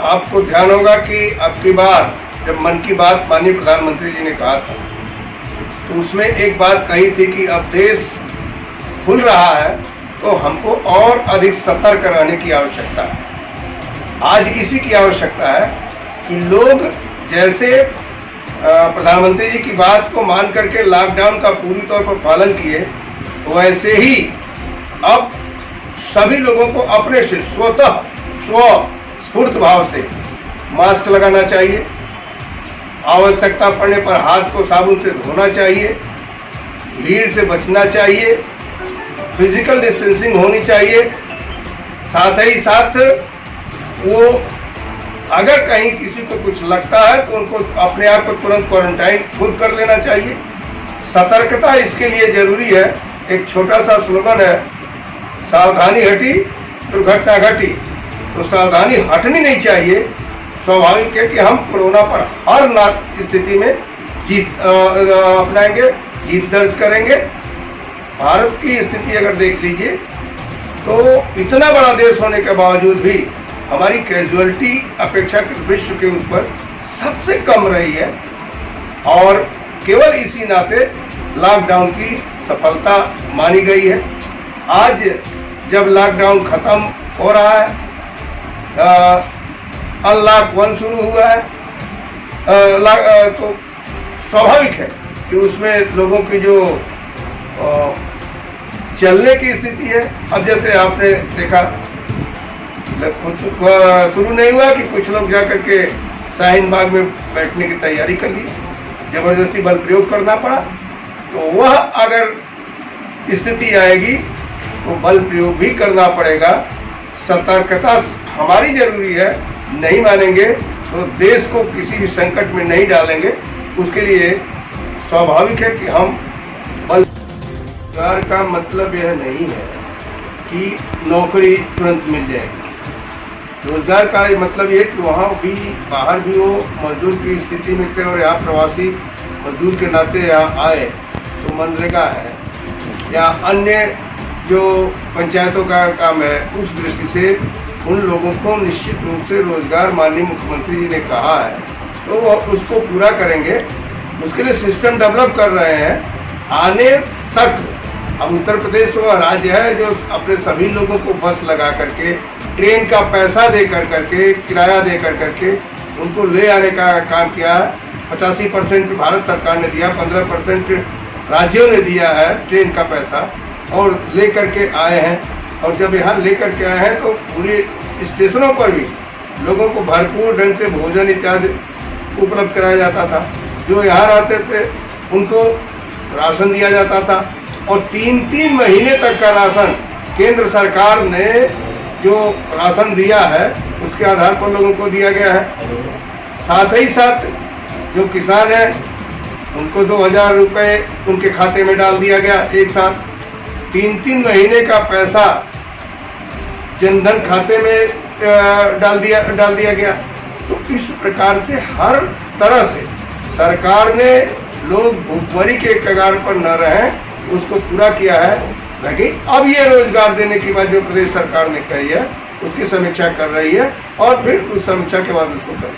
आपको ध्यान होगा कि अब की बार जब मन की बात माननीय प्रधानमंत्री जी ने कहा था तो उसमें एक बात कही थी कि अब देश खुल रहा है तो हमको और अधिक सतर्क रहने की आवश्यकता है। आज इसी की आवश्यकता है कि लोग जैसे प्रधानमंत्री जी की बात को मान करके लॉकडाउन का पूरी तौर पर पालन किए, वैसे ही अब सभी लोगों को अपने से स्वतः स्फूर्त भाव से मास्क लगाना चाहिए, आवश्यकता पड़ने पर हाथ को साबुन से धोना चाहिए, भीड़ से बचना चाहिए, फिजिकल डिस्टेंसिंग होनी चाहिए। साथ ही साथ वो अगर कहीं किसी को कुछ लगता है तो उनको अपने आप को तुरंत क्वारंटाइन खुद कर लेना चाहिए। सतर्कता इसके लिए जरूरी है। एक छोटा सा स्लोगन है, सावधानी हटी दुर्घटना घटी। तो सावधानी हटनी नहीं चाहिए। स्वाभाविक है कि हम कोरोना पर हर स्थिति में जीत अपनाएंगे, जीत दर्ज करेंगे। भारत की स्थिति अगर देख लीजिए तो इतना बड़ा देश होने के बावजूद भी हमारी कैजुअलिटी अपेक्षाकृत विश्व के ऊपर सबसे कम रही है और केवल इसी नाते लॉकडाउन की सफलता मानी गई है। आज जब लॉकडाउन खत्म हो रहा है, अनलॉक 1 शुरू हुआ है, तो स्वाभाविक है कि उसमें लोगों की जो चलने की स्थिति है, अब जैसे आपने देखा शुरू नहीं हुआ कि कुछ लोग जाकर के शाहीन बाग में बैठने की तैयारी कर ली, जबरदस्ती बल प्रयोग करना पड़ा। तो वह अगर स्थिति आएगी तो बल प्रयोग भी करना पड़ेगा। सतर्कता हमारी जरूरी है। नहीं मानेंगे तो देश को किसी भी संकट में नहीं डालेंगे। उसके लिए स्वाभाविक है कि हम बल। रोजगार का मतलब यह नहीं है कि नौकरी तुरंत मिल जाएगी। रोजगार का मतलब ये कि वहाँ भी बाहर भी वो मजदूर की स्थिति में थे और यहाँ प्रवासी मजदूर के नाते यहाँ आए तो मनरेगा है या अन्य जो पंचायतों का काम है, उस दृष्टि से उन लोगों को निश्चित रूप से रोजगार माननीय मुख्यमंत्री जी ने कहा है तो वो उसको पूरा करेंगे। उसके लिए सिस्टम डेवलप कर रहे हैं आने तक। अब उत्तर प्रदेश वो राज्य है जो अपने सभी लोगों को बस लगा करके, ट्रेन का पैसा दे करके, किराया दे करके उनको ले आने का काम किया है। 85% भारत सरकार ने दिया, 15% राज्यों ने दिया है ट्रेन का पैसा और ले करके आए हैं। और जब यहाँ ले करके आए हैं तो पूरे स्टेशनों पर भी लोगों को भरपूर ढंग से भोजन इत्यादि उपलब्ध कराया जाता था। जो यहाँ रहते थे उनको राशन दिया जाता था और 3-3 महीने तक का राशन केंद्र सरकार ने जो राशन दिया है उसके आधार पर लोगों को दिया गया है। साथ ही साथ जो किसान है उनको 2000 रुपये उनके खाते में डाल दिया गया। एक साथ 3-3 महीने का पैसा जनधन खाते में डाल दिया गया। तो इस प्रकार से हर तरह से सरकार ने लोग भूखमरी के कगार पर न रहें उसको पूरा किया है। लेकिन अब ये रोजगार देने की बात जो प्रदेश सरकार ने कही है उसकी समीक्षा कर रही है और फिर उस समीक्षा के बाद उसको करें।